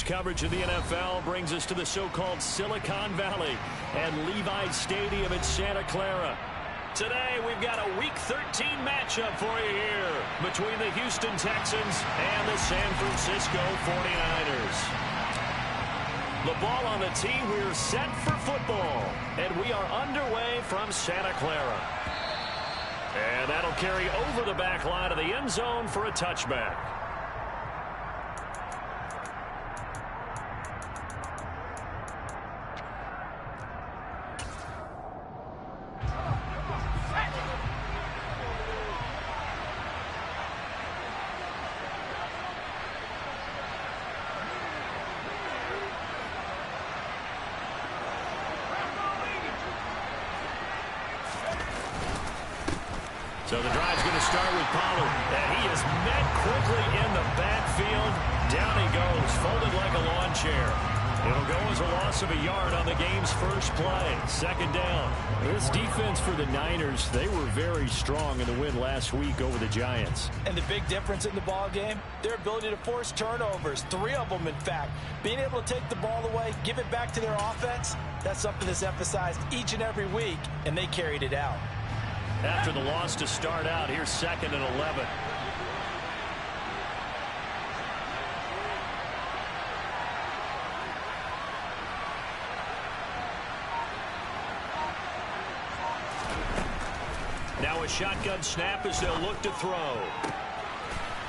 Texans coverage of the NFL brings us to the so-called Silicon Valley and Levi Stadium in Santa Clara. Today, we've got a Week 13 matchup for you here between the Houston Texans and the San Francisco 49ers. The ball on the tee, we're set for football, and we are underway from Santa Clara. And that'll carry over the back line of the end zone for a touchback. So the drive's going to start with Pollard, and he is met quickly in the backfield. Down he goes, folded like a lawn chair. It'll go as a loss of a yard on the game's first play. Second down. This defense for the Niners, they were very strong in the win last week over the Giants. And the big difference in the ball game, their ability to force turnovers, 3 of them in fact. Being able to take the ball away, give it back to their offense, that's something that's emphasized each and every week, and they carried it out. After the loss to start out, here's 2nd and 11. Now a shotgun snap as they'll look to throw.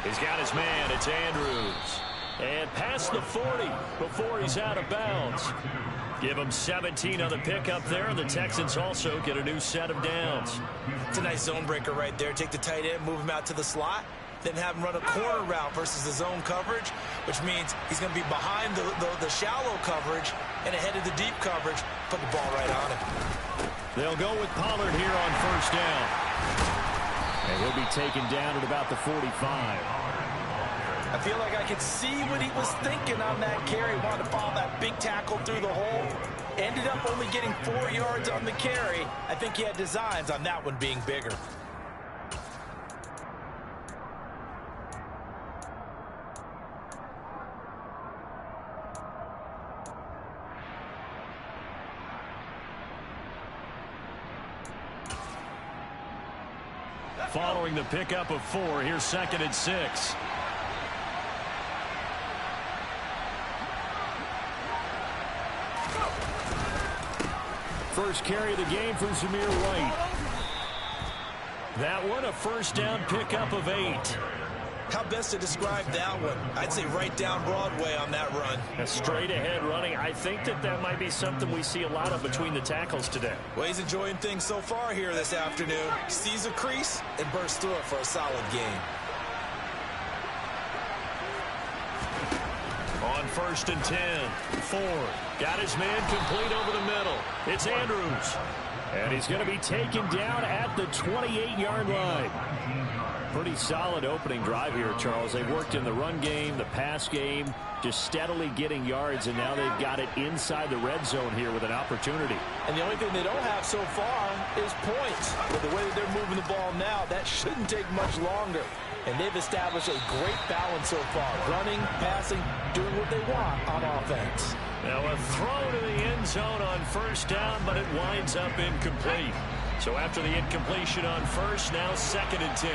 He's got his man. It's Andrews. And past the 40 before he's out of bounds. Give him 17 on the pickup there, and the Texans also get a new set of downs. It's a nice zone breaker right there. Take the tight end, move him out to the slot, then have him run a corner route versus the zone coverage, which means he's going to be behind the shallow coverage and ahead of the deep coverage. Put the ball right on him. They'll go with Pollard here on first down. And he'll be taken down at about the 45. I feel like I could see what he was thinking on that carry. Wanted to follow that big tackle through the hole. Ended up only getting 4 yards on the carry. I think he had designs on that one being bigger. Following the pickup of 4, here's 2nd and 6. First carry of the game for Zamir White. That one, a first down pickup of 8. How best to describe that one? I'd say right down Broadway on that run. A straight ahead running. I think that might be something we see a lot of between the tackles today. Well, he's enjoying things so far here this afternoon. Sees a crease and bursts through it for a solid game. On 1st and 10, Ford got his man complete over the middle. It's Andrews. And he's going to be taken down at the 28-yard line. Pretty solid opening drive here, Charles. They've worked in the run game, the pass game, just steadily getting yards, and now they've got it inside the red zone here with an opportunity. And the only thing they don't have so far is points. With the way that they're moving the ball now, that shouldn't take much longer. And they've established a great balance so far. Running, passing, doing what they want on offense. Now a throw to the end zone on first down, but it winds up incomplete. So after the incompletion on first, now 2nd and 10.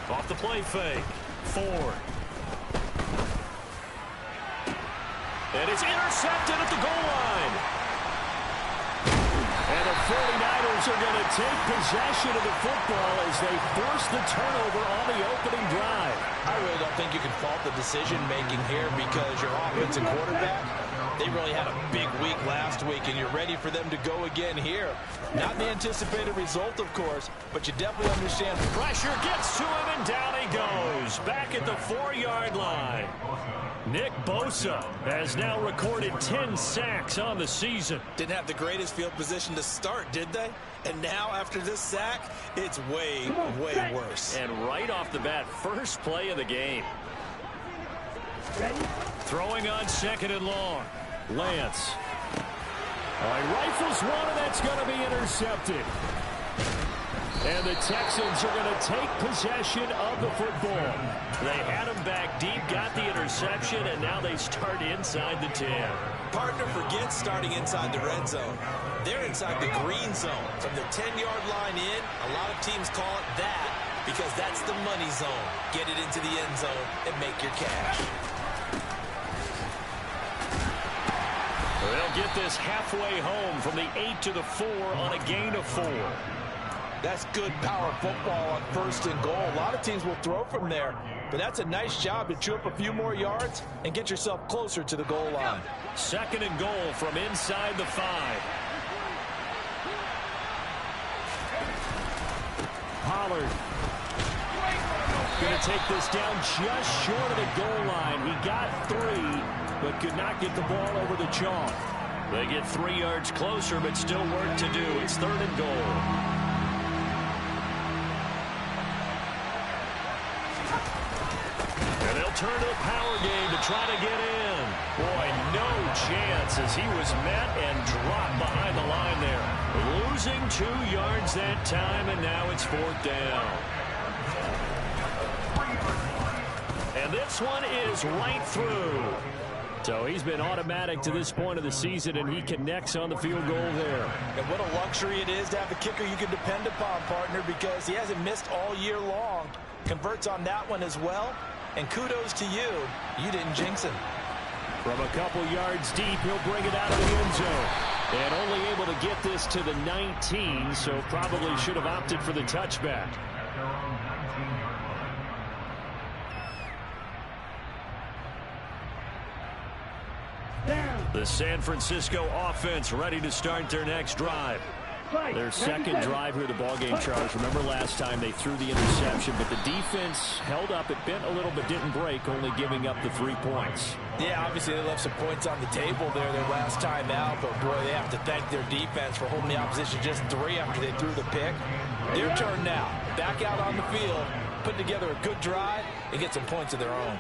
Off the play fake. Ford. And it's intercepted at the goal line. And the 49ers are going to take possession of the football as they force the turnover on the opening drive. I really don't think you can fault the decision-making here because your offensive quarterback, they really had a big week last week, and you're ready for them to go again here. Not the anticipated result, of course, but you definitely understand. Pressure gets to him, and down he goes. Back at the 4-yard line. Nick Bosa has now recorded 10 sacks on the season. Didn't have the greatest field position to start, did they? And now, after this sack, it's way, way worse. And right off the bat, first play of the game. Throwing on 2nd and long. Lance. All right, rifles one, and that's going to be intercepted. And the Texans are going to take possession of the football. They had him back deep, got the interception, and now they start inside the 10. Partner forgets starting inside the red zone. They're inside the green zone. From the 10-yard line in, a lot of teams call it that because that's the money zone. Get it into the end zone and make your cash. They'll get this halfway home from the 8 to the 4 on a gain of 4. That's good power football on 1st and goal. A lot of teams will throw from there, but that's a nice job to chew up a few more yards and get yourself closer to the goal line. 2nd and goal from inside the 5. Pollard going to take this down just short of the goal line. He got 3, but could not get the ball over the chalk. They get 3 yards closer, but still work to do. It's 3rd and goal. Turn to the power game to try to get in. Boy, no chance as he was met and dropped behind the line there. Losing 2 yards that time, and now it's 4th down. And this one is right through. So he's been automatic to this point of the season, and he connects on the field goal there. And what a luxury it is to have a kicker you can depend upon, partner, because he hasn't missed all year long. Converts on that one as well. And kudos to you. You didn't jinx him. From a couple yards deep, he'll bring it out of the end zone. And only able to get this to the 19, so probably should have opted for the touchback. The San Francisco offense ready to start their next drive. Their second drive here, the ballgame, Charles. Remember last time they threw the interception, but the defense held up. It bent a little but didn't break, only giving up the 3 points. Yeah, obviously they left some points on the table there their last time out, but boy, they have to thank their defense for holding the opposition just 3 after they threw the pick. Their turn now. Back out on the field, put together a good drive, and get some points of their own.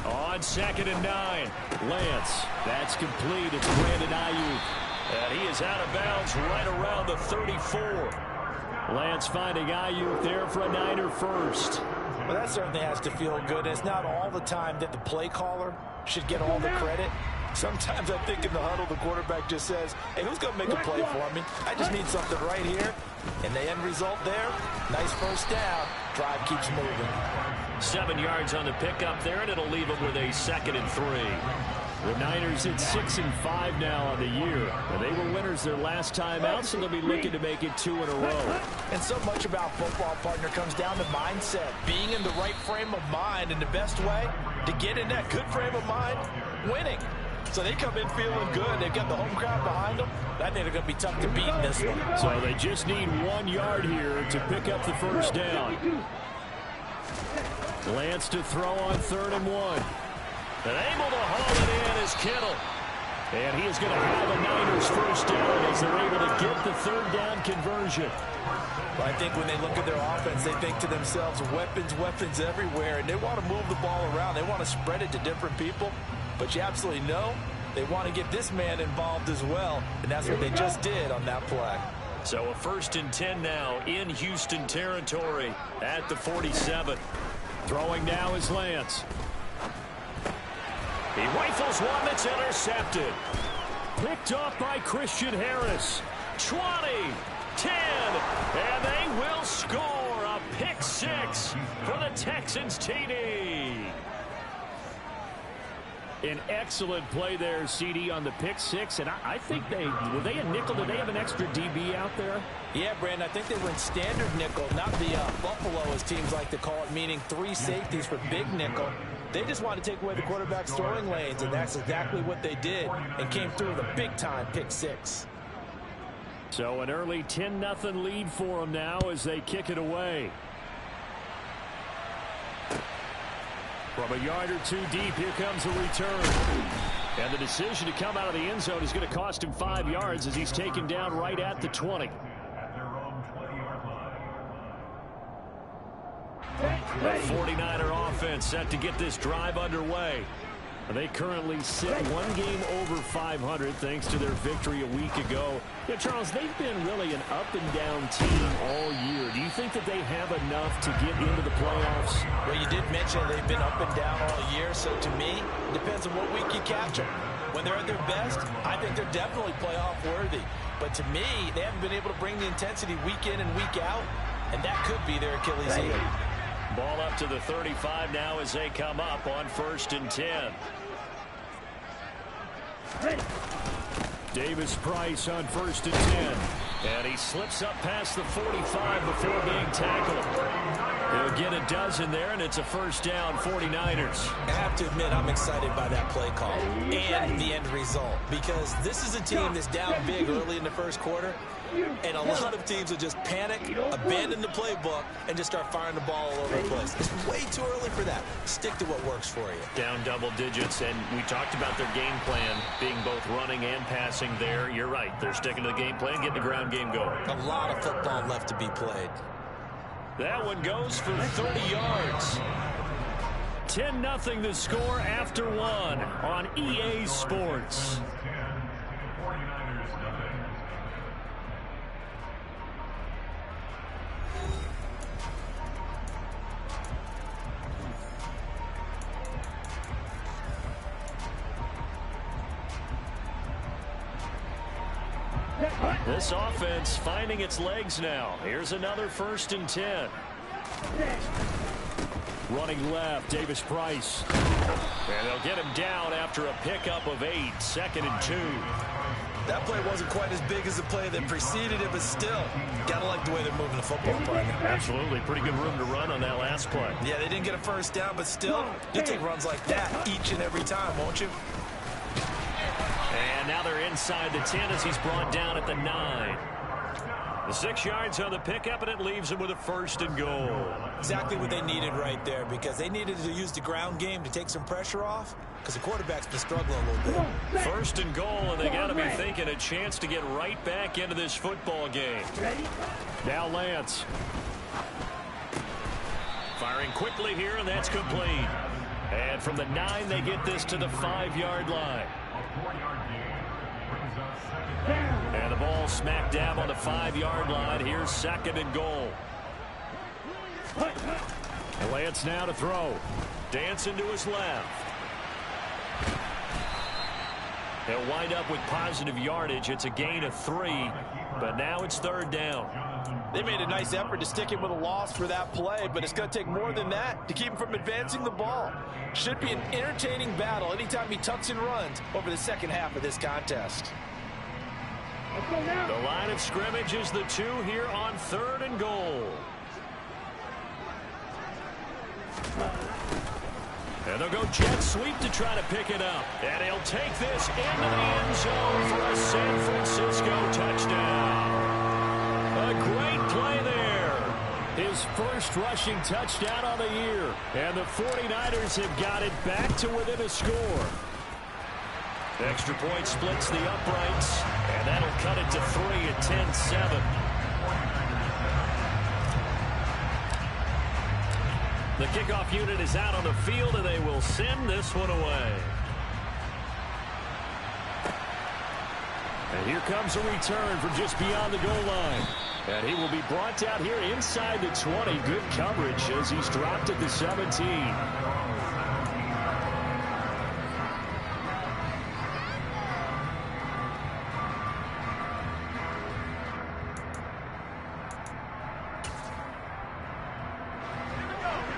On 2nd and 9. Lance, that's complete. It's Brandon Ayuk. And he is out of bounds right around the 34. Lance finding Ayuk there for a Niner first. Well, that certainly has to feel good. It's not all the time that the play caller should get all the credit. Sometimes I think in the huddle, the quarterback just says, hey, who's going to make a play for me? I just need something right here. And the end result there, nice first down. Drive keeps moving. 7 yards on the pickup there, and it'll leave them with a 2nd and 3. The Niners at 6-5 now on the year. And they were winners their last time out, so they'll be looking to make it 2 in a row. And so much about football, partner, comes down to mindset. Being in the right frame of mind, and the best way to get in that good frame of mind, winning. So they come in feeling good. They've got the home crowd behind them. I think they're going to be tough to beat in this one. So they just need 1 yard here to pick up the first down. Lance to throw on 3rd and 1. And able to haul it in is Kittle. And he is going to have a Niners first down as they're able to get the 3rd down conversion. Well, I think when they look at their offense, they think to themselves, weapons, weapons everywhere. And they want to move the ball around. They want to spread it to different people. But you absolutely know they want to get this man involved as well. And that's what they just did on that play. So a 1st and 10 now in Houston territory at the 47. Throwing now is Lance. He rifles one that's intercepted. Picked off by Christian Harris. 20, 10, and they will score a pick 6 for the Texans TD. An excellent play there, CD, on the pick 6. And I think were they a nickel? Did they have an extra DB out there? Yeah, Brandon, I think they were in standard nickel, not the Buffalo, as teams like to call it, meaning 3 safeties for big nickel. They just wanted to take away the quarterback's throwing lanes, and that's exactly what they did, and came through with a big-time pick 6. So an early 10-0 lead for them now as they kick it away. From a yard or 2 deep, here comes a return. And the decision to come out of the end zone is going to cost him 5 yards as he's taken down right at the 20. The 49er offense set to get this drive underway. They currently sit 1 game over 500 thanks to their victory a week ago. Yeah, Charles, they've been really an up-and-down team all year. think that they have enough to get into the playoffs? Well, you did mention they've been up and down all year, so to me, it depends on what week you catch them. When they're at their best, I think they're definitely playoff worthy. But to me, they haven't been able to bring the intensity week in and week out, and that could be their Achilles heel. Ball up to the 35 now as they come up on 1st and 10. Davis Price on 1st and 10. And he slips up past the 45 before being tackled. He'll get a dozen there, and it's a 1st down, 49ers. I have to admit, I'm excited by that play call and the end result, because this is a team that's down big early in the first quarter, and a lot of teams will just panic, abandon the playbook, and just start firing the ball all over the place. It's way too early for that. Stick to what works for you. Down double digits, and we talked about their game plan being both running and passing there. You're right. They're sticking to the game plan, getting the ground game going. A lot of football left to be played. That one goes for 30 yards. 10-0 the score after one on EA Sports. This offense finding its legs now. Here's another 1st and 10. Running left, Davis Price. And they'll get him down after a pickup of 8, 2nd and 2. That play wasn't quite as big as the play that preceded it, but still, gotta like the way they're moving the football, partner. Absolutely. Pretty good room to run on that last play. Yeah, they didn't get a 1st down, but still, you take runs like that each and every time, won't you? And now they're inside the 10 as he's brought down at the 9. The 6 yards on the pickup, and it leaves him with a 1st and goal. Exactly what they needed right there, because they needed to use the ground game to take some pressure off, because the quarterback's been struggling a little bit. 1st and goal, and they got to be thinking a chance to get right back into this football game. Now Lance. Firing quickly here, and that's complete. And from the 9, they get this to the 5-yard line. And the ball smack dab on the 5-yard line. Here's 2nd and goal. Lance now to throw. Dancing to his left. They'll wind up with positive yardage. It's a gain of 3, but now it's 3rd down. They made a nice effort to stick him with a loss for that play, but it's going to take more than that to keep him from advancing the ball. Should be an entertaining battle anytime he tucks and runs over the second half of this contest. The line of scrimmage is the 2 here on 3rd and goal. And they'll go jet sweep to try to pick it up. And he'll take this into the end zone for a San Francisco touchdown. A great play there. His first rushing touchdown on the year. And the 49ers have got it back to within a score. Extra point splits the uprights, and that'll cut it to 3 at 10-7. The kickoff unit is out on the field, and they will send this one away. And here comes a return from just beyond the goal line. And he will be brought down here inside the 20. Good coverage as he's dropped at the 17.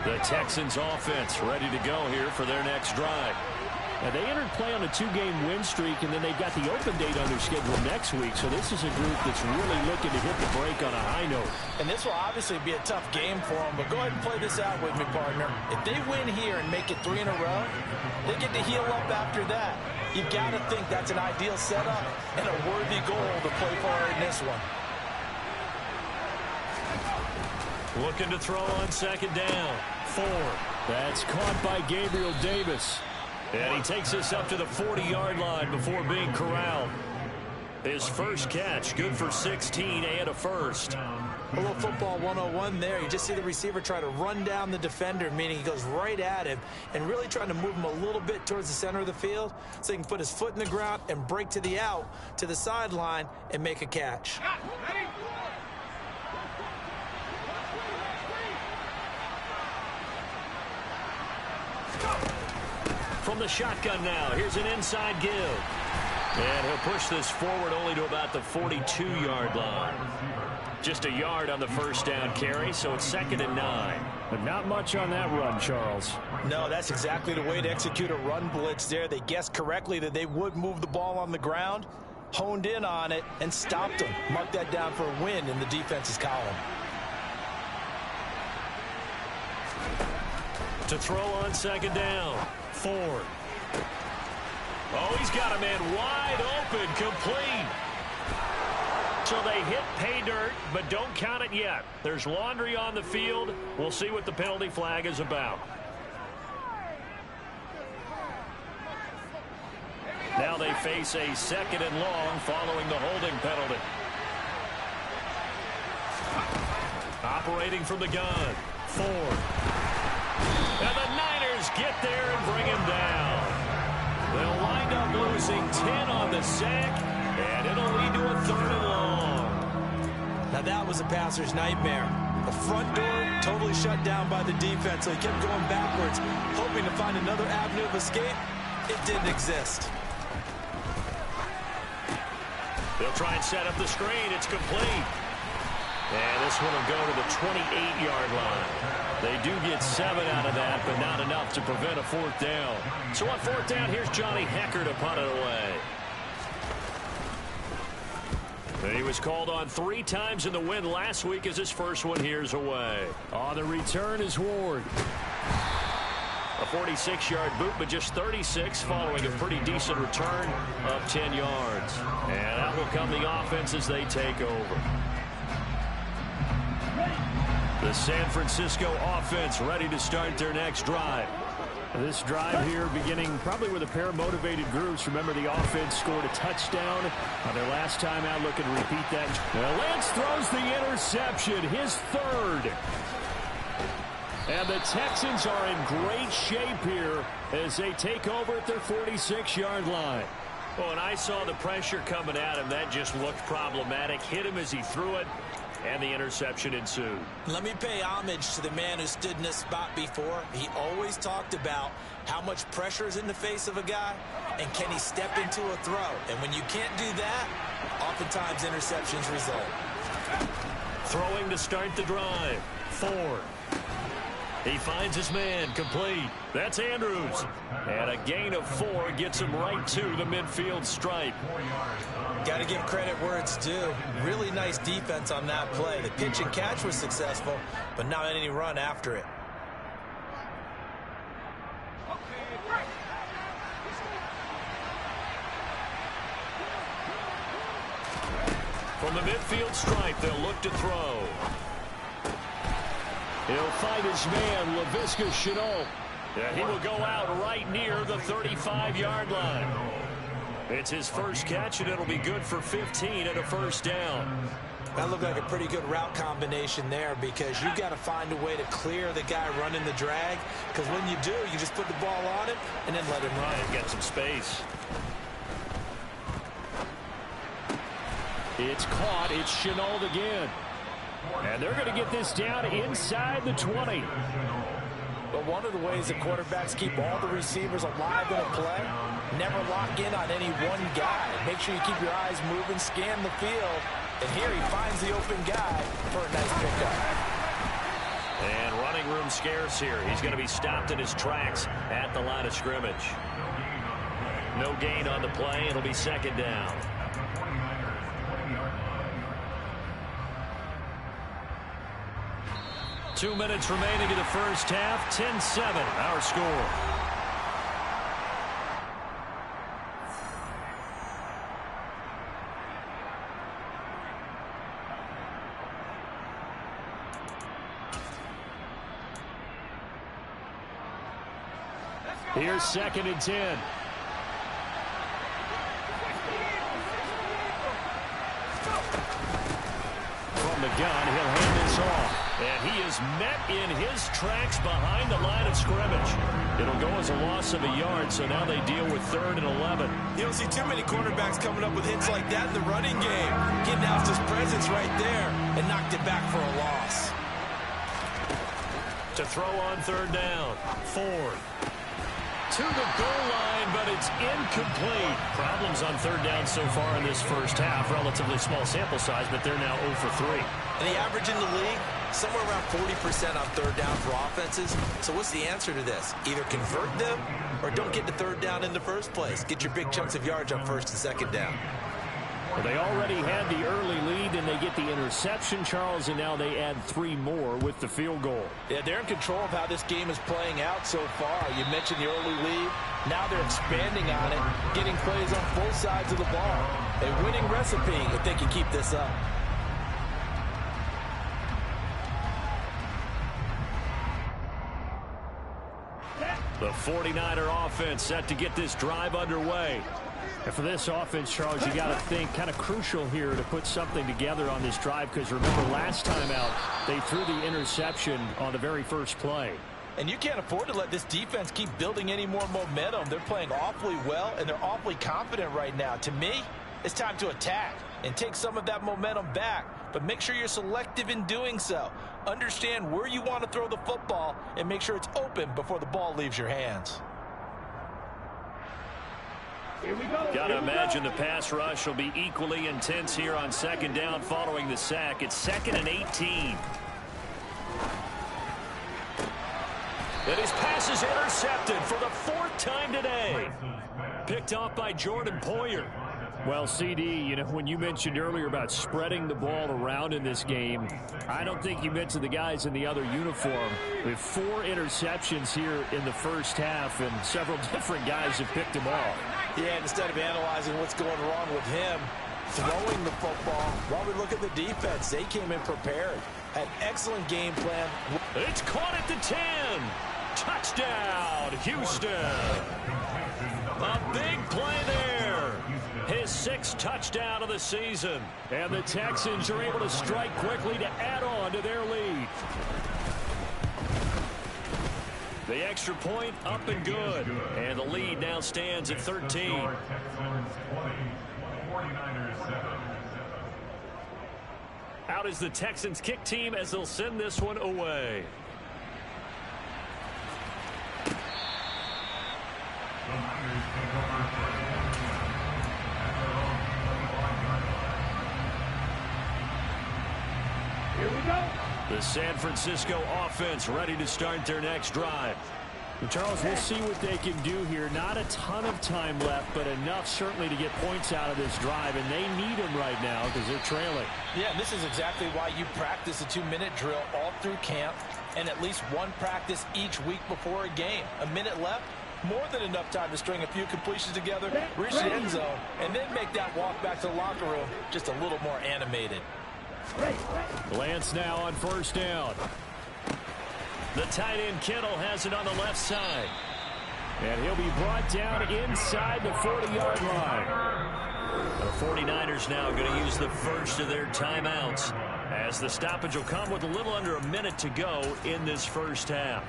The Texans offense ready to go here for their next drive. And they entered play on a 2-game win streak, and then they've got the open date on their schedule next week. So this is a group that's really looking to hit the break on a high note. And this will obviously be a tough game for them, but go ahead and play this out with me, partner. If they win here and make it 3 in a row, they get to heal up after that. You've got to think that's an ideal setup and a worthy goal to play for in this one. Looking to throw on 2nd down. 4. That's caught by Gabriel Davis. And he takes this up to the 40-yard line before being corralled. His first catch, good for 16 and a 1st. A little football 101 there. You just see the receiver try to run down the defender, meaning he goes right at him and really trying to move him a little bit towards the center of the field so he can put his foot in the ground and break to the out, to the sideline, and make a catch. from the shotgun now. Here's an inside give. And he'll push this forward only to about the 42-yard line. Just a yard on the first down carry, so it's 2nd and 9. But not much on that run, Charles. No, that's exactly the way to execute a run blitz there. They guessed correctly that they would move the ball on the ground, honed in on it, and stopped them. Mark that down for a win in the defense's column. To throw on 2nd down. Ford. Oh, he's got a man wide open, complete. So they hit pay dirt, but don't count it yet. There's laundry on the field. We'll see what the penalty flag is about. Now they face a 2nd and long following the holding penalty. Operating from the gun. Ford. And the Niners get there and bring him down. They'll wind up losing 10 on the sack, and it'll lead to a 3rd and long. Now that was a passer's nightmare. The front door totally shut down by the defense, so he kept going backwards, hoping to find another avenue of escape. It didn't exist. They'll try and set up the screen. It's complete. And this one will go to the 28-yard line. They do get 7 out of that, but not enough to prevent a 4th down. So on 4th down, here's Johnny Hecker to punt it away. And he was called on 3 times in the win last week as his first one here's away. On the return is Ward. A 46-yard boot, but just 36 following a pretty decent return of 10 yards. And that will come the offense as they take over. The San Francisco offense ready to start their next drive. This drive here beginning probably with a pair of motivated groups. Remember, the offense scored a touchdown on their last time out. Looking to repeat that. Now Lance throws the interception, his 3rd. And the Texans are in great shape here as they take over at their 46-yard line. Well, and I saw the pressure coming at him. That just looked problematic. Hit him as he threw it, and the interception ensued. Let me pay homage to the man who stood in this spot before. He always talked about how much pressure is in the face of a guy, and can he step into a throw. And when you can't do that, oftentimes interceptions result. Throwing to start the drive. Ford. He finds his man, complete. That's Andrews. And a gain of 4 gets him right to the midfield stripe. Got to give credit where it's due. Really nice defense on that play. The pitch and catch was successful, but not any run after it. From the midfield stripe, they'll look to throw. He'll find his man, Laviska Shenault. Yeah, he will go out right near the 35-yard line. It's his first catch, and it'll be good for 15 and a 1st down. That looked like a pretty good route combination there, because you've got to find a way to clear the guy running the drag, because when you do, you just put the ball on him and then let him run and get some space. It's caught. It's Shenault again. And they're going to get this down inside the 20. But one of the ways that quarterbacks keep all the receivers alive in a play, never lock in on any one guy. Make sure you keep your eyes moving, scan the field, and here he finds the open guy for a nice pickup. And running room scarce here. He's going to be stopped in his tracks at the line of scrimmage. No gain on the play. It'll be 2nd down. Two minutes remaining in the first half. 10-7, our score. Here's 2nd and 10. From the gun, he'll hand this off. And he is met in his tracks behind the line of scrimmage. It'll go as a loss of a yard, so now they deal with 3rd and 11. You don't see too many quarterbacks coming up with hits like that in the running game. He announced his presence right there and knocked it back for a loss. To throw on 3rd down, Ford. to the goal line, but it's incomplete. Problems on third down so far in this first half. Relatively small sample size, but they're now 0 for 3. And the average in the league, somewhere around 40% on third down for offenses. So what's the answer to this? Either convert them or don't get to third down in the first place. Get your big chunks of yards on first and second down. Well, they already had the early lead, and they get the interception, Charles, and now they add 3 more with the field goal. Yeah, they're in control of how this game is playing out so far. You mentioned the early lead. Now they're expanding on it, getting plays on both sides of the ball. A winning recipe if they can keep this up. The 49er offense set to get this drive underway. And for this offense, Charles, you got to think kind of crucial here to put something together on this drive, because remember last time out they threw the interception on the very first play. And you can't afford to let this defense keep building any more momentum. They're playing awfully well, and they're awfully confident right now. To me, it's time to attack and take some of that momentum back, but make sure you're selective in doing so. Understand where you want to throw the football and make sure it's open before the ball leaves your hands. Gotta imagine the pass rush will be equally intense here on second down following the sack. It's 2nd and 18. And his pass is intercepted for the 4th time today. Picked off by Jordan Poyer. Well, CD, you know, when you mentioned earlier about spreading the ball around in this game, I don't think you mentioned the guys in the other uniform. We have 4 interceptions here in the first half, and several different guys have picked them off. Yeah, instead of analyzing what's going wrong with him, throwing the football, while we look at the defense, they came in prepared. Had an excellent game plan. It's caught at the 10. Touchdown, Houston. A big play there. His 6th touchdown of the season. And the Texans are able to strike quickly to add on to their lead. The extra point up and good. And the lead now stands at 13. Out is the Texans kick team as they'll send this one away. The San Francisco offense ready to start their next drive. And Charles, we'll see what they can do here. Not a ton of time left, but enough certainly to get points out of this drive, and they need them right now because they're trailing. Yeah, this is exactly why you practice a 2-minute drill all through camp and at least one practice each week before a game. A minute left, more than enough time to string a few completions together, reach the end zone, and then make that walk back to the locker room just a little more animated. Lance now on first down. The tight end Kittle has it on the left side. And he'll be brought down inside the 40-yard line. The 49ers now going to use the first of their timeouts, as the stoppage will come with a little under a minute to go in this first half.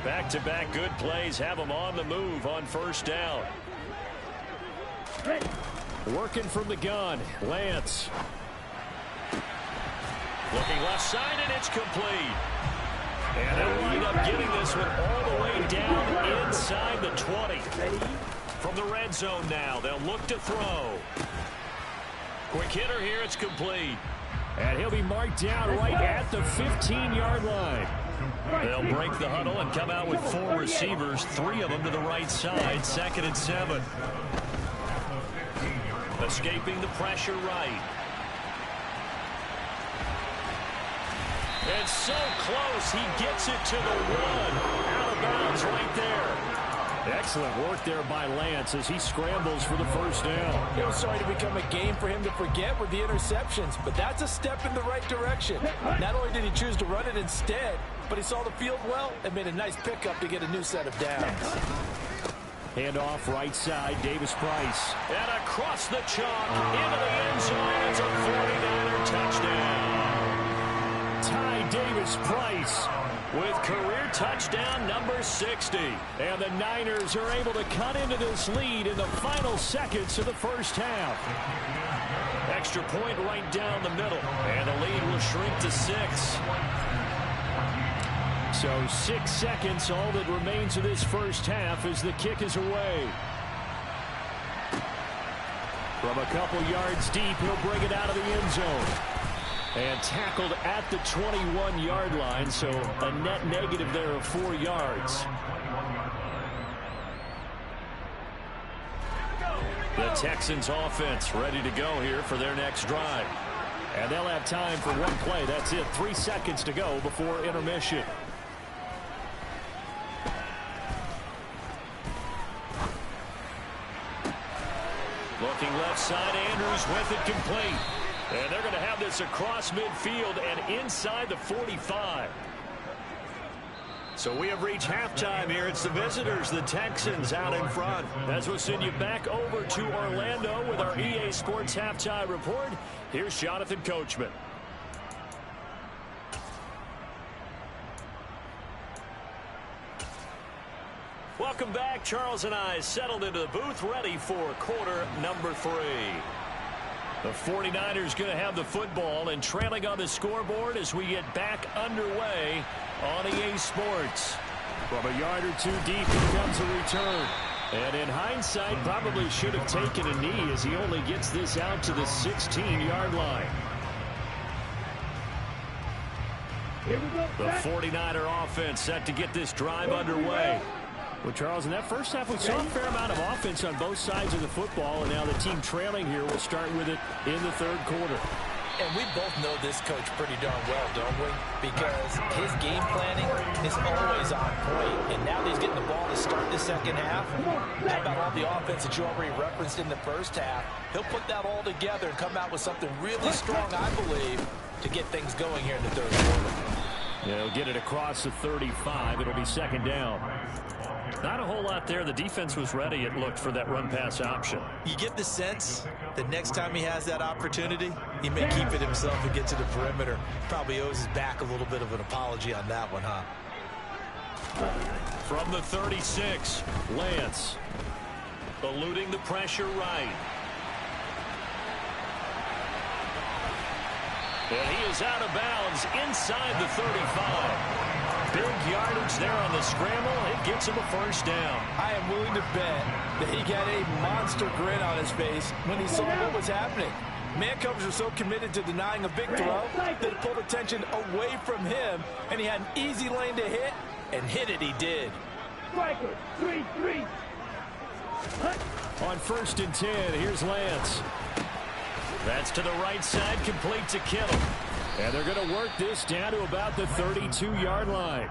Back-to-back good plays have them on the move on first down. Working from the gun, Lance. Looking left side, and it's complete. And they'll wind up getting this one all the way down inside the 20. From the red zone now, they'll look to throw. Quick hitter here, it's complete. And he'll be marked down right at the 15-yard line. They'll break the huddle and come out with 4 receivers, 3 of them to the right side, 2nd and 7. Escaping the pressure right. And so close, he gets it to the 1. Out of bounds right there. Excellent work there by Lance as he scrambles for the first down. It was starting to become a game for him to forget with the interceptions, but that's a step in the right direction. Not only did he choose to run it instead, but he saw the field well and made a nice pickup to get a new set of downs. Handoff right side, Davis Price. And across the chalk into the end zone. It's a 49er touchdown. Ty Davis Price with career touchdown number 60. And the Niners are able to cut into this lead in the final seconds of the first half. Extra point right down the middle, and the lead will shrink to 6. So 6 seconds, all that remains of this first half as the kick is away. From a couple yards deep, he'll bring it out of the end zone. And tackled at the 21-yard line, so a net negative there of 4 yards. The Texans offense ready to go here for their next drive. And they'll have time for one play. That's it. 3 seconds to go before intermission. Looking left side, Andrews with it complete. And they're going to have this across midfield and inside the 45. So we have reached halftime here. It's the visitors, the Texans, out in front. As we'll send you back over to Orlando with our EA Sports Halftime Report, here's Jonathan Coachman. Welcome back. Charles and I settled into the booth, ready for quarter number 3. The 49ers going to have the football and trailing on the scoreboard as we get back underway on EA Sports. From a yard or 2 deep, here comes a return. And in hindsight, probably should have taken a knee as he only gets this out to the 16-yard line. The 49er offense set to get this drive underway. Well, Charles, in that first half, we saw a fair amount of offense on both sides of the football, and now the team trailing here will start with it in the third quarter. And we both know this coach pretty darn well, don't we? Because his game planning is always on point. And now that he's getting the ball to start the second half, how about all the offense that you already referenced in the first half? He'll put that all together and come out with something really strong, I believe, to get things going here in the third quarter. Yeah, he'll get it across the 35. It'll be second down. Not a whole lot there. The defense was ready, it looked, for that run-pass option. You get the sense that next time he has that opportunity, he may keep it himself and get to the perimeter. Probably owes his back a little bit of an apology on that one, huh? From the 36, Lance. Eluding the pressure right. And he is out of bounds inside the 35. Big yardage there on the scramble. It gets him a first down. I am willing to bet that he got a monster grin on his face when he saw what was happening. Man-covers were so committed to denying a big throw that it pulled attention away from him, and he had an easy lane to hit, and hit it he did. Striker, 3-3. On 1st and 10, here's Lance. That's to the right side, complete to Kittle. And they're going to work this down to about the 32-yard line.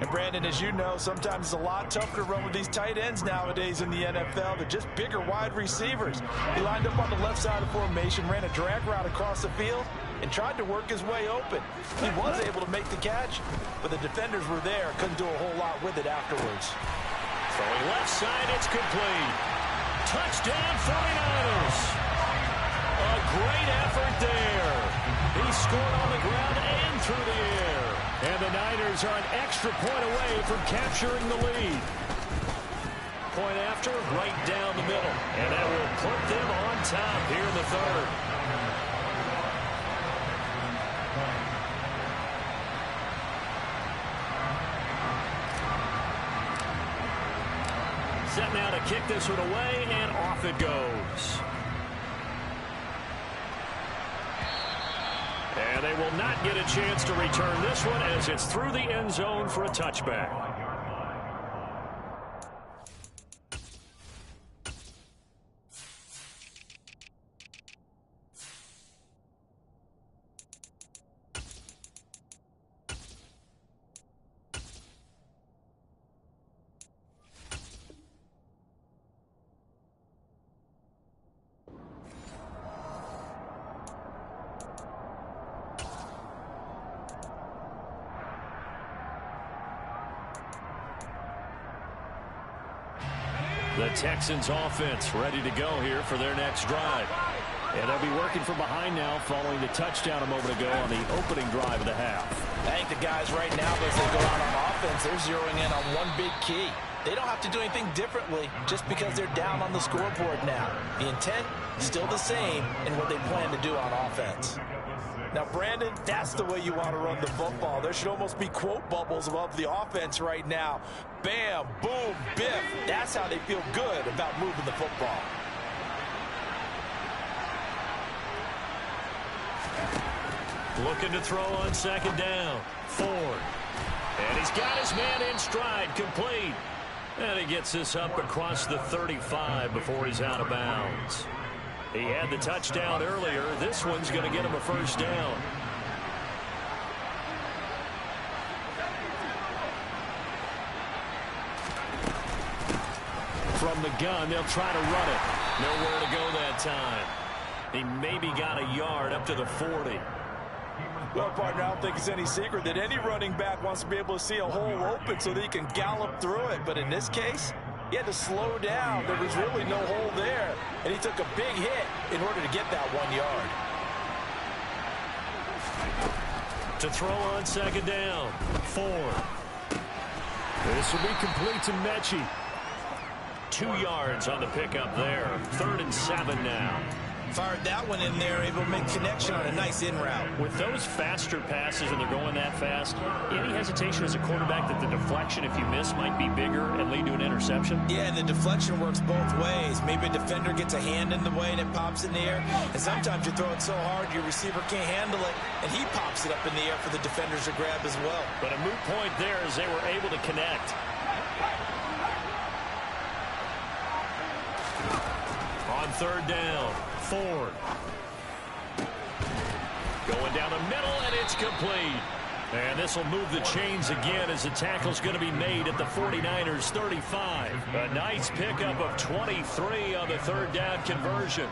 And Brandon, as you know, sometimes it's a lot tougher to run with these tight ends nowadays in the NFL. They're just bigger wide receivers. He lined up on the left side of the formation, ran a drag route across the field, and tried to work his way open. He was able to make the catch, but the defenders were there. Couldn't do a whole lot with it afterwards. Throwing left side, it's complete. Touchdown 49ers. A great effort there. He scored on the ground and through the air. And the Niners are an extra point away from capturing the lead. Point after, right down the middle. And that will put them on top here in the third. Set now to kick this one away, and off it goes. And they will not get a chance to return this one as it's through the end zone for a touchback. The Texans offense ready to go here for their next drive. And they'll be working from behind now following the touchdown a moment ago on the opening drive of the half. I think the guys right now, as they go out on offense, they're zeroing in on one big key. They don't have to do anything differently just because they're down on the scoreboard now. The intent is still the same in what they plan to do on offense. Now, Brandon, that's the way you want to run the football. There should almost be quote bubbles above the offense right now. Bam, boom, biff. That's how they feel good about moving the football. Looking to throw on second down. Ford. And he's got his man in stride, complete. And he gets this up across the 35 before he's out of bounds. He had the touchdown earlier. This one's going to get him a first down. From the gun, they'll try to run it. Nowhere to go that time. He maybe got a yard up to the 40. Well, partner, I don't think it's any secret that any running back wants to be able to see a hole open so that he can gallop through it. But in this case, he had to slow down. There was really no hole there. And he took a big hit in order to get that 1 yard. To throw on second down. Ford. This will be complete to Mechie. 2 yards on the pickup there. 3rd and 7 now. Fired that one in there, able to make connection on a nice in route. With those faster passes and they're going that fast, any hesitation as a quarterback that the deflection, if you miss, might be bigger and lead to an interception? Yeah, and the deflection works both ways. Maybe a defender gets a hand in the way and it pops in the air. And sometimes you throw it so hard your receiver can't handle it, and he pops it up in the air for the defenders to grab as well. But a moot point there as they were able to connect. On third down, Ford. Going down the middle, and it's complete. And this will move the chains again as the tackle's going to be made at the 49ers 35. A nice pickup of 23 on the third down conversion.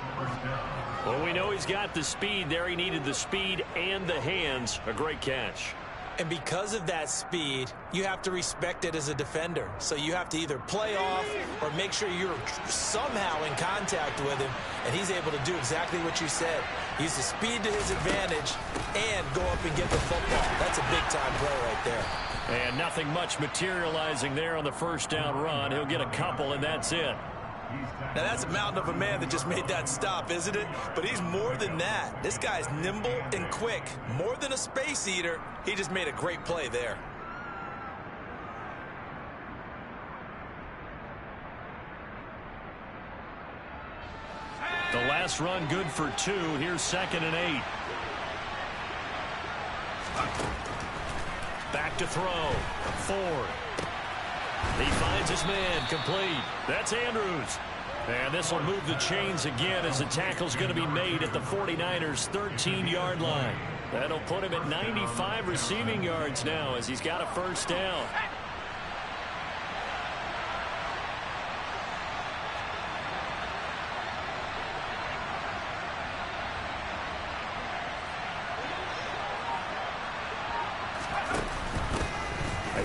Well, we know he's got the speed there. He needed the speed and the hands. A great catch. And because of that speed, you have to respect it as a defender. So you have to either play off or make sure you're somehow in contact with him, and he's able to do exactly what you said. Use the speed to his advantage and go up and get the football. That's a big-time play right there. And nothing much materializing there on the first down run. He'll get a couple, and that's it. Now, that's a mountain of a man that just made that stop, isn't it? But he's more than that. This guy's nimble and quick. More than a space eater. He just made a great play there. The last run good for 2. Here's 2nd and 8. Back to throw. Ford. He finds his man, complete. That's Andrews. And this will move the chains again as the tackle's going to be made at the 49ers' 13-yard line. That'll put him at 95 receiving yards now as he's got a first down.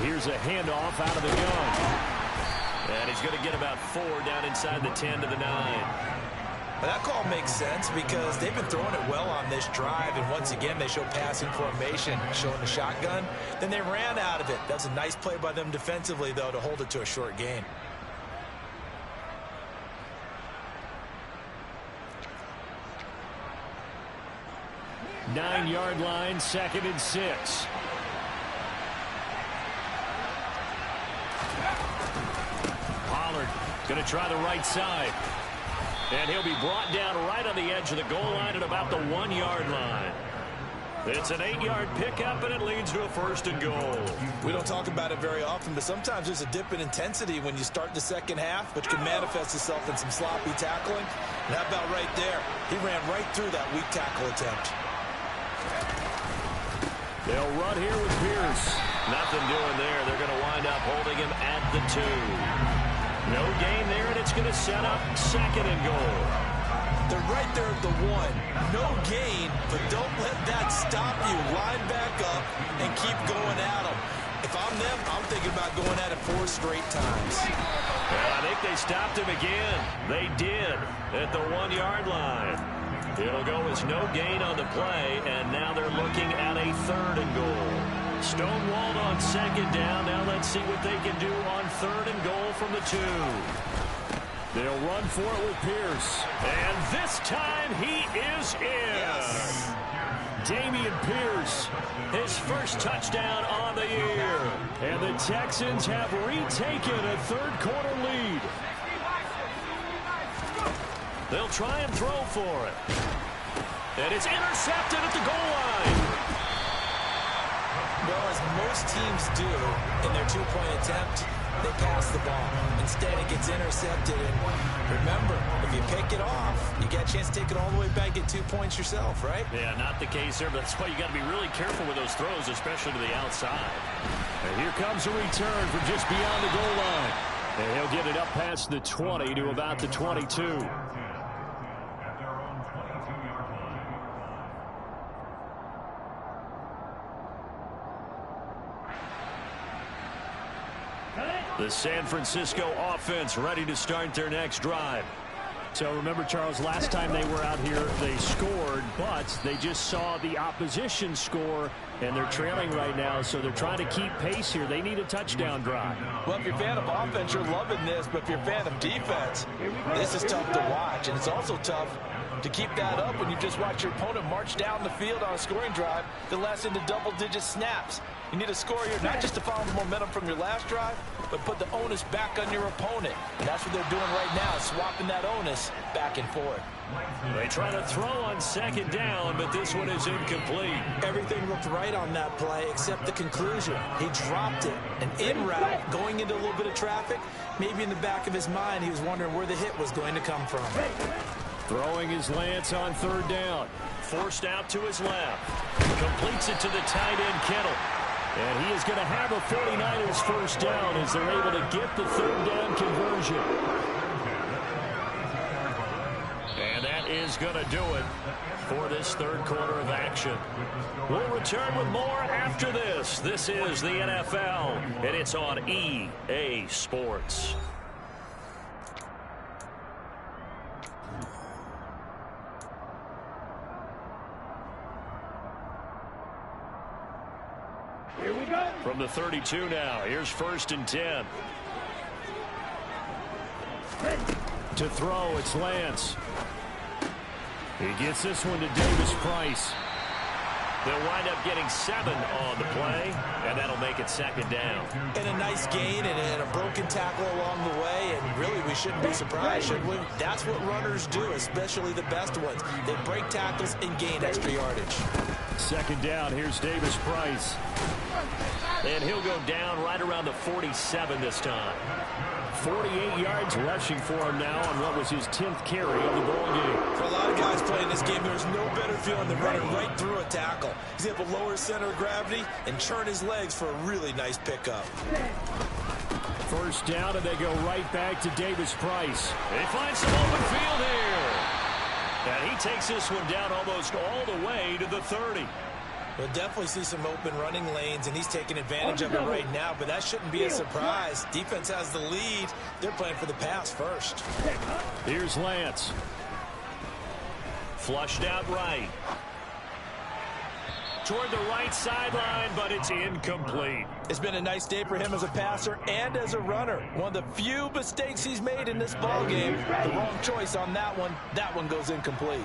Here's a handoff out of the gun. And he's going to get about 4 down inside the 10 to the 9. Well, that call makes sense because they've been throwing it well on this drive, and once again they show passing formation, showing the shotgun. Then they ran out of it. That's a nice play by them defensively, though, to hold it to a short gain. Nine-yard line, 2nd and 6. Going to try the right side. And he'll be brought down right on the edge of the goal line at about the 1-yard line. It's an 8-yard pickup, and it leads to a 1st and goal. We don't talk about it very often, but sometimes there's a dip in intensity when you start the second half, which can manifest itself in some sloppy tackling. And how about right there? He ran right through that weak tackle attempt. They'll run here with Pierce. Nothing doing there. They're going to wind up holding him at the 2. No gain there, and it's going to set up 2nd and goal. They're right there at the 1. No gain, but don't let that stop you. Line back up and keep going at them. If I'm them, I'm thinking about going at it 4 straight times. Well, I think they stopped him again. They did at the 1-yard line. It'll go as no gain on the play, and now they're looking at a 3rd and goal. Stonewalled on 2nd down. Now let's see what they can do on 3rd and goal from the 2. They'll run for it with Pierce. And this time he is in. Yes. Dameon Pierce, his first touchdown on the year. And the Texans have retaken a 3rd quarter lead. They'll try and throw for it. And it's intercepted at the goal line. Well, as most teams do in their 2-point attempt, they pass the ball. Instead, it gets intercepted. And remember, if you pick it off, you get a chance to take it all the way back, get 2 points yourself, right? Yeah, not the case there, but that's why you got to be really careful with those throws, especially to the outside. And here comes a return from just beyond the goal line. And he'll get it up past the 20 to about the 22. The San Francisco offense ready to start their next drive. So remember, Charles, last time they were out here, they scored, but they just saw the opposition score, and they're trailing right now, so they're trying to keep pace here. They need a touchdown drive. Well, if you're a fan of offense, you're loving this, but if you're a fan of defense, this is tough to watch, and it's also tough to keep that up when you just watch your opponent march down the field on a scoring drive that lasts into double-digit snaps. You need a score here not just to follow the momentum from your last drive, but put the onus back on your opponent. And that's what they're doing right now, swapping that onus back and forth. They try to throw on 2nd down, but this one is incomplete. Everything looked right on that play except the conclusion. He dropped it. An in route going into a little bit of traffic. Maybe in the back of his mind he was wondering where the hit was going to come from. Throwing his Lance on 3rd down. Forced out to his left. Completes it to the tight end, Kittle. And he is going to have a 49ers first down as they're able to get the 3rd down conversion. And that is going to do it for this 3rd quarter of action. We'll return with more after this. This is the NFL, and it's on EA Sports. Here we go. From the 32 now, here's 1st and 10. To throw, it's Lance. He gets this one to Davis Price. They'll wind up getting 7 on the play, and that'll make it 2nd down. And a nice gain and a broken tackle along the way, and really we shouldn't be surprised, should we? That's what runners do, especially the best ones. They break tackles and gain extra yardage. 2nd down, here's Davis Price. And he'll go down right around the 47 this time. 48 yards rushing for him now on what was his 10th carry of the ball game. For a lot of guys playing this game, there's no better feeling than running right through a tackle. He's able to lower his center of gravity and churn his legs for a really nice pickup. First down, and they go right back to Davis Price. They find some open field here. And he takes this one down almost all the way to the 30. We'll definitely see some open running lanes, and he's taking advantage of it right now, but that shouldn't be a surprise. Defense has the lead. They're playing for the pass first. Here's Lance. Flushed out right. Toward the right sideline, but it's incomplete. It's been a nice day for him as a passer and as a runner. One of the few mistakes he's made in this ballgame. The wrong choice on that one. That one goes incomplete.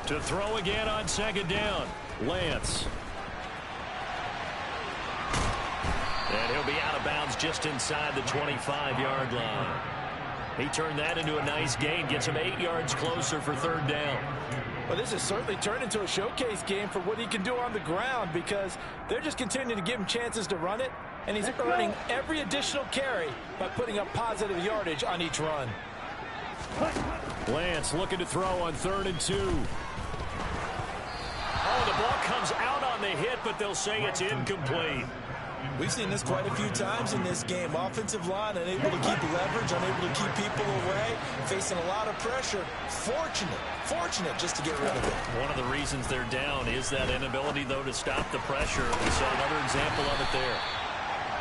To throw again on 2nd down, Lance. And he'll be out of bounds just inside the 25-yard line. He turned that into a nice gain, gets him 8 yards closer for 3rd down. Well, this has certainly turned into a showcase game for what he can do on the ground because they're just continuing to give him chances to run it, and he's earning every additional carry by putting up positive yardage on each run. Lance looking to throw on 3rd and 2. Oh, the ball comes out on the hit, but they'll say it's incomplete. We've seen this quite a few times in this game. Offensive line unable to keep leverage, unable to keep people away, facing a lot of pressure. Fortunate just to get rid of it. One of the reasons they're down is that inability, though, to stop the pressure. We saw another example of it there.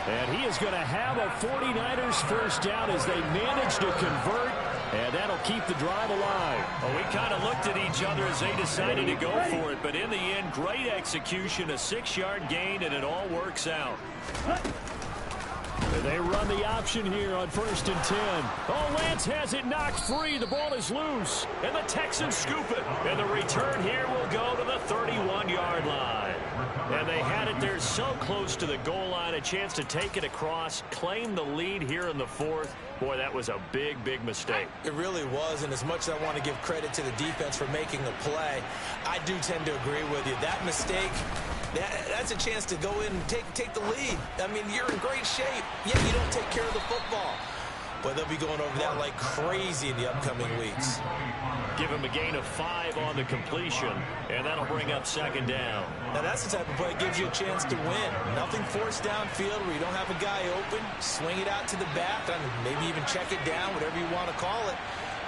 And he is going to have a 49ers first down as they manage to convert And that'll keep the drive alive. Well, we kind of looked at each other as they decided to go for it. But in the end, great execution, a 6-yard gain, and it all works out. And they run the option here on 1st and 10. Oh, Lance has it knocked free. The ball is loose. And the Texans scoop it. And the return here will go to the 31-yard line. And they had it there so close to the goal line, a chance to take it across, claim the lead here in the 4th. Boy, that was a big, big mistake. It really was, and as much as I want to give credit to the defense for making a play, I do tend to agree with you. That mistake, that's a chance to go in and take the lead. I mean, you're in great shape, yet you don't take care of the football. But they'll be going over that like crazy in the upcoming weeks. Give him a gain of 5 on the completion, and that'll bring up 2nd down. Now, that's the type of play that gives you a chance to win. Nothing forced downfield where you don't have a guy open. Swing it out to the back, maybe even check it down, whatever you want to call it.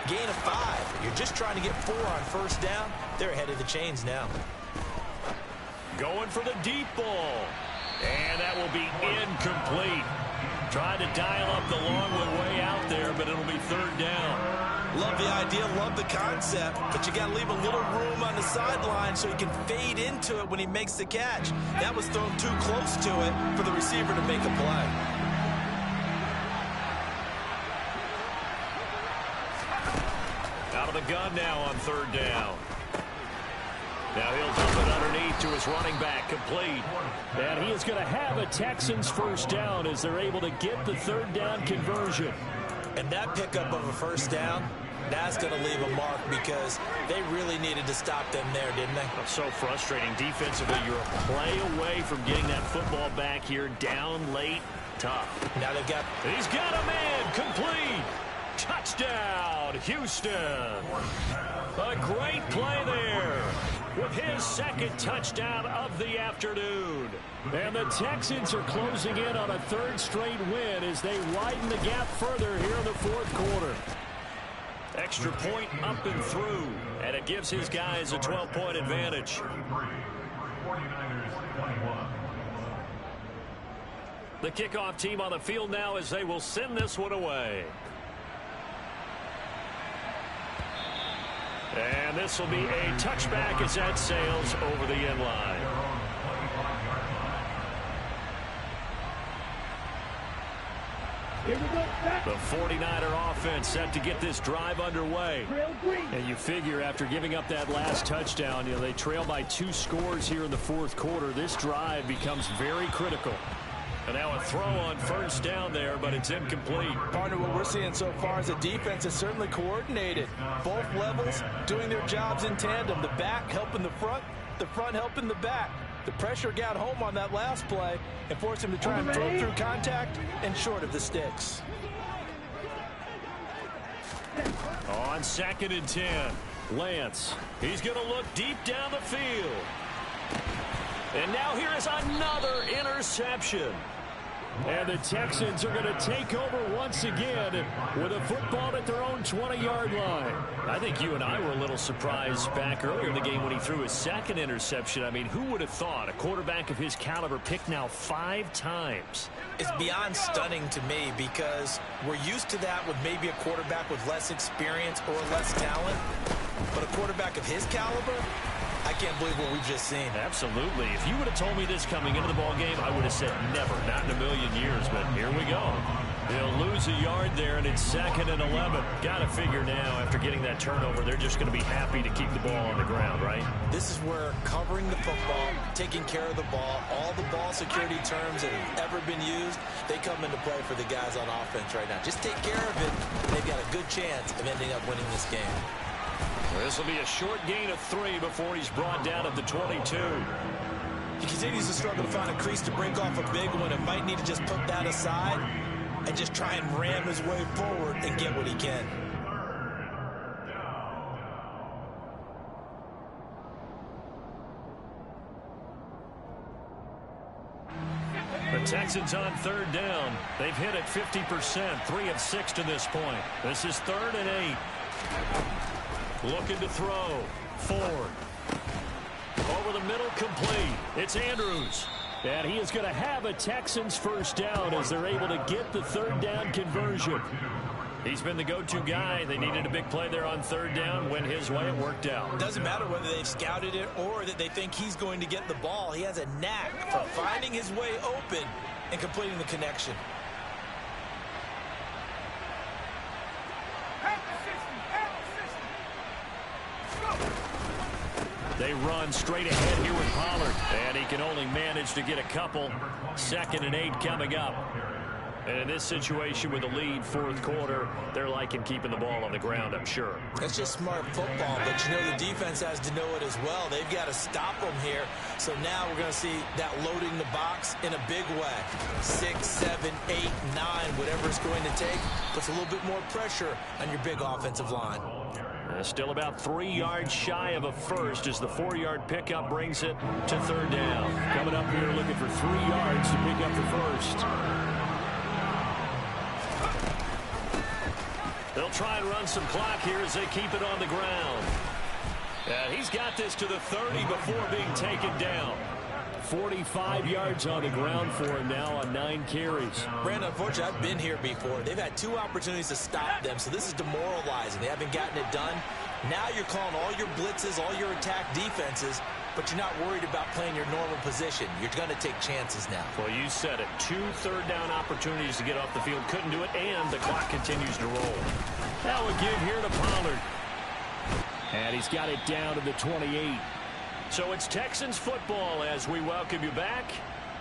Gain of 5. You're just trying to get 4 on 1st down. They're ahead of the chains now. Going for the deep ball. And that will be incomplete. Trying to dial up the long way out there, but it'll be 3rd down. Love the idea, love the concept, but you got to leave a little room on the sideline so he can fade into it when he makes the catch. That was thrown too close to it for the receiver to make a play. Out of the gun now on 3rd down. Now he'll dump it underneath to his running back, complete. And he is going to have a Texans 1st down as they're able to get the 3rd down conversion. And that pickup of a 1st down, that's going to leave a mark because they really needed to stop them there, didn't they? So frustrating. Defensively, you're a play away from getting that football back here. Down late, tough. Now they've got... He's got a man, complete. Touchdown, Houston. A great play there with his 2nd touchdown of the afternoon. And the Texans are closing in on a 3rd straight win as they widen the gap further here in the 4th quarter. Extra point up and through, and it gives his guys a 12-point advantage. The kickoff team on the field now as they will send this one away. And this will be a touchback as that sails over the end line. The 49er offense set to get this drive underway. And you figure after giving up that last touchdown, they trail by 2 scores here in the 4th quarter. This drive becomes very critical. And now a throw on 1st down there, but it's incomplete. Partner, what we're seeing so far is the defense is certainly coordinated. Both levels doing their jobs in tandem. The back helping the front helping the back. The pressure got home on that last play and forced him to try and throw through contact and short of the sticks. On 2nd and 10, Lance. He's going to look deep down the field. And now here is another interception. And the Texans are going to take over once again with a football at their own 20-yard line. I think you and I were a little surprised back earlier in the game when he threw his 2nd interception. I mean, who would have thought a quarterback of his caliber picked now 5 times? It's beyond stunning to me because we're used to that with maybe a quarterback with less experience or less talent. But a quarterback of his caliber, I can't believe what we've just seen. Absolutely. If you would have told me this coming into the ball game, I would have said never, not in a million years. But here we go. He'll lose a yard there, and it's 2nd and 11. Got to figure now, after getting that turnover, they're just going to be happy to keep the ball on the ground, right? This is where covering the football, taking care of the ball, all the ball security terms that have ever been used, they come into play for the guys on offense right now. Just take care of it, and they've got a good chance of ending up winning this game. This will be a short gain of 3 before he's brought down at the 22. He continues to struggle to find a crease to break off a big one and might need to just put that aside and just try and ram his way forward and get what he can. The Texans on 3rd down. They've hit it 50%, 3 of 6 to this point. This is 3rd and 8. Looking to throw. Ford. Over the middle, complete. It's Andrews. And he is going to have a Texans first down as they're able to get the third down conversion. He's been the go-to guy. They needed a big play there on third down. Went his way. It worked out. Doesn't matter whether they've scouted it or that they think he's going to get the ball. He has a knack for finding his way open and completing the connection. They run straight ahead here with Pollard. And he can only manage to get a couple. 2nd and 8 coming up. And in this situation with the lead, fourth quarter, they're liking keeping the ball on the ground, I'm sure. That's just smart football, but you know the defense has to know it as well. They've got to stop them here. So now we're going to see that loading the box in a big way. 6, 7, 8, 9, whatever it's going to take, puts a little bit more pressure on your big offensive line. Still about 3 yards shy of a first as the 4-yard pickup brings it to third down. Coming up here looking for 3 yards to pick up the first. They'll try and run some clock here as they keep it on the ground. He's got this to the 30 before being taken down. 45 yards on the ground for him now on 9 carries. Brandon, unfortunately, I've been here before. They've had 2 opportunities to stop them, so this is demoralizing. They haven't gotten it done. Now you're calling all your blitzes, all your attack defenses, but you're not worried about playing your normal position. You're going to take chances now. Well, you said it. 2 third-down opportunities to get off the field. Couldn't do it, and the clock continues to roll. Now a give here to Pollard. And he's got it down to the 28. So it's Texans football as we welcome you back.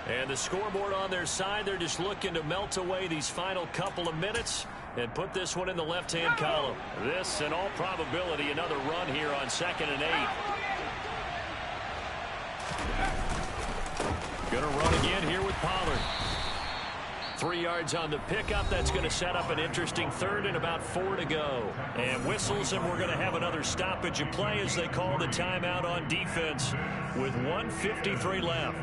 And the scoreboard on their side, they're just looking to melt away these final couple of minutes and put this one in the left-hand column. This, in all probability, another run here on 2nd and 8. Going to run again here with Pollard. 3 yards on the pickup. That's going to set up an interesting third and about 4 to go. And whistles, and we're going to have another stoppage of play as they call the timeout on defense with 1:53 left.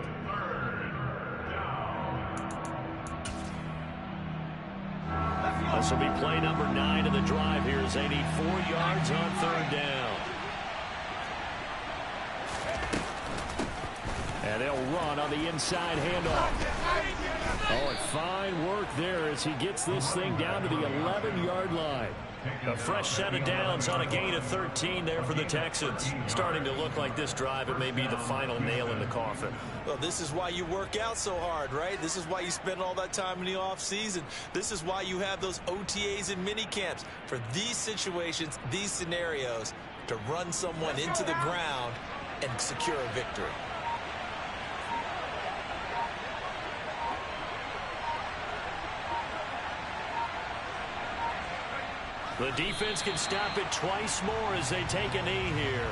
This will be play number 9 of the drive here as they need 4 yards on third down. And they'll run on the inside handoff. Oh, and fine work there as he gets this thing down to the 11-yard line. A fresh set of downs on a gain of 13 there for the Texans. Starting to look like this drive, it may be the final nail in the coffin. Well, this is why you work out so hard, right? This is why you spend all that time in the offseason. This is why you have those OTAs and mini camps for these situations, these scenarios, to run someone into the ground and secure a victory. The defense can stop it twice more as they take a knee here.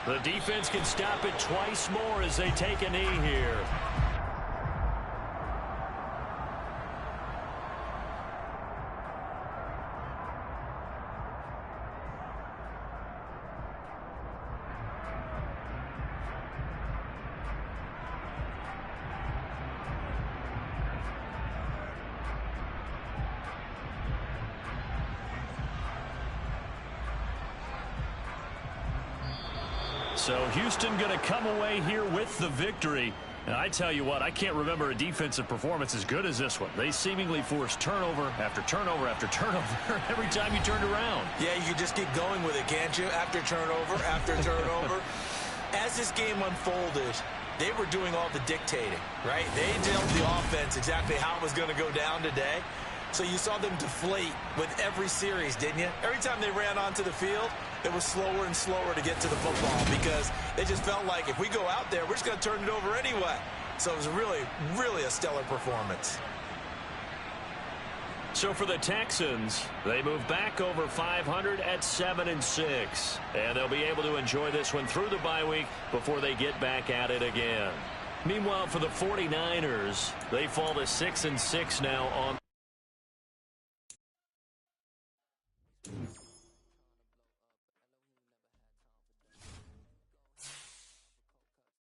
The defense can stop it twice more as they take a knee here. So Houston going to come away here with the victory. And I tell you what, I can't remember a defensive performance as good as this one. They seemingly forced turnover after turnover after turnover every time you turned around. Yeah, you just keep going with it, can't you? After turnover, after turnover. As this game unfolded, they were doing all the dictating, right? They told the offense exactly how it was going to go down today. So you saw them deflate with every series, didn't you? Every time they ran onto the field, it was slower and slower to get to the football because they just felt like if we go out there, we're just going to turn it over anyway. So it was really, really a stellar performance. So for the Texans, they move back over 500 at 7-6. And they'll be able to enjoy this one through the bye week before they get back at it again. Meanwhile, for the 49ers, they fall to 6-6 now on